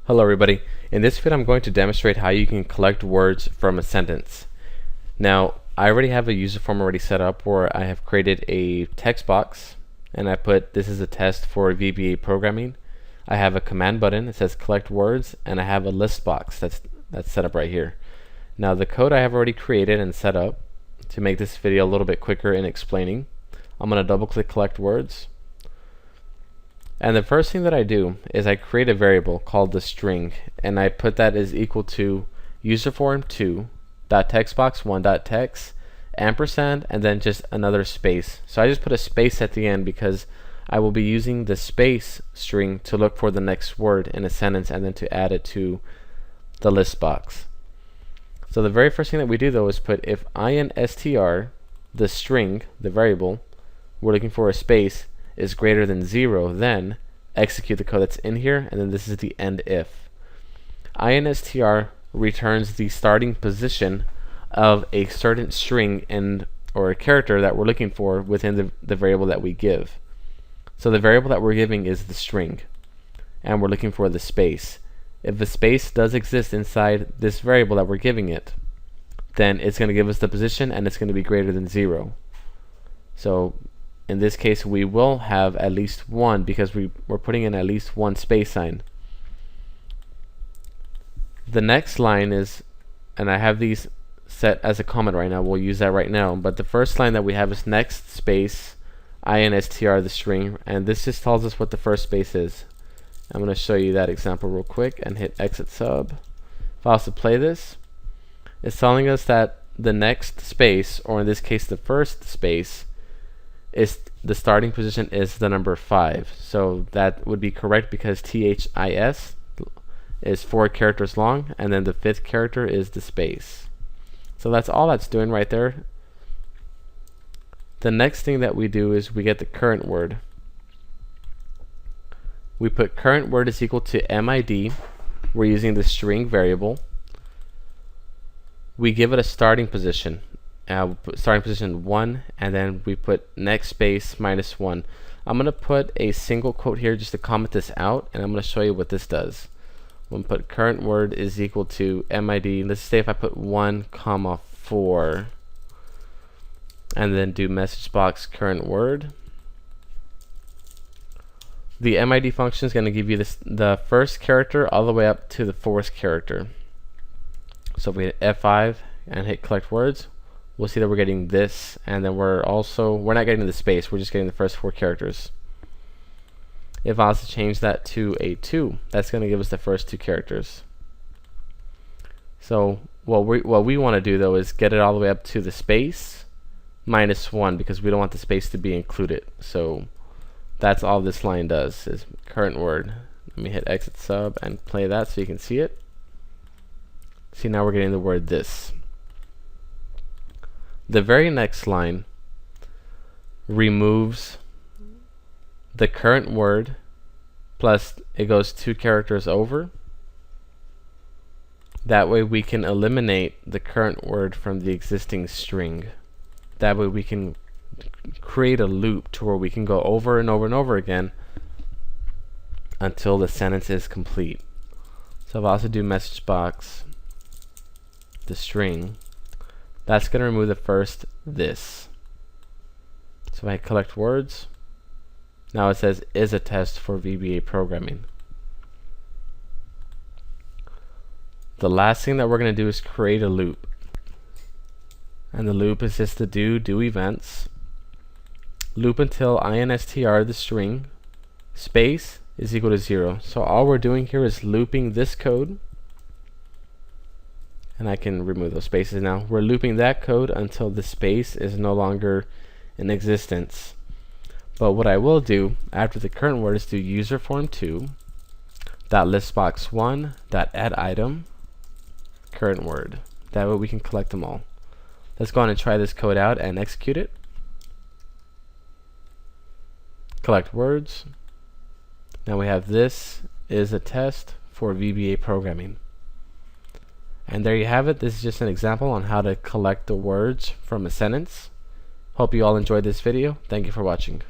Hello everybody. In this video I'm going to demonstrate how you can collect words from a sentence. Now I already have a user form already set up where I have created a text box and I put this is a test for VBA programming. I have a command button that says collect words and I have a list box that's set up right here. Now the code I have already created and set up to make this video a little bit quicker in explaining. I'm going to double click collect words. And the first thing that I do is I create a variable called the string, and I put that as equal to userform2.textbox1.text ampersand and then just another space. So I just put a space at the end because I will be using the space string to look for the next word in a sentence and then to add it to the list box. So the very first thing that we do though is put if instr, the string, the variable, we're looking for a space, is greater than 0, then execute the code that's in here, and then this is the end if. instr returns the starting position of a certain string or a character that we're looking for within the variable that we give. So the variable that we're giving is the string, and we're looking for the space. If the space does exist inside this variable that we're giving it, then it's going to give us the position and it's going to be greater than 0. So in this case we will have at least 1 because we're putting in at least 1 space sign. The next line is, and I have these set as a comment right now, we'll use that right now, but the first line that we have is next space instr, the string, and this just tells us what the first space is. I'm going to show you that example real quick and hit exit sub. If I was to play this, it's telling us that the next space, or in this case the first space, is the starting position is the number 5. So that would be correct because THIS is 4 characters long, and then the 5th character is the space. So that's all that's doing right there. The next thing that we do is we get the current word. We put current word is equal to MID. We're using the string variable. We give it a starting position. We'll put starting position 1, and then we put next space -1. I'm going to put a single quote here just to comment this out, and I'm going to show you what this does. I'm going to put current word is equal to MID. Let's say if I put 1,4 and then do message box current word. The MID function is going to give you the first character all the way up to the 4th character. So if we hit F5 and hit collect words, we'll see that we're getting this, and then we're not getting the space, we're just getting the first 4 characters. If I was to change that to a 2, that's going to give us the first 2 characters. So what we want to do though is get it all the way up to the space -1 because we don't want the space to be included. So that's all this line does is current word. Let me hit exit sub and play that so you can see it. See, now we're getting the word this. The very next line removes the current word plus it goes 2 characters over. That way we can eliminate the current word from the existing string. That way we can create a loop to where we can go over and over and over again until the sentence is complete. So if I also do message box the string, that's going to remove the first this. So if I collect words, now it says is a test for VBA programming. The last thing that we're going to do is create a loop, and the loop is just to do events, loop until instr, the string, space is equal to 0. So all we're doing here is looping this code, and I can remove those spaces now. We're looping that code until the space is no longer in existence. But what I will do after the current word is do userform2.listbox1.addItem current word. That way we can collect them all. Let's go on and try this code out and execute it. Collect words. Now we have this is a test for VBA programming. And there you have it. This is just an example on how to collect the words from a sentence. Hope you all enjoyed this video. Thank you for watching.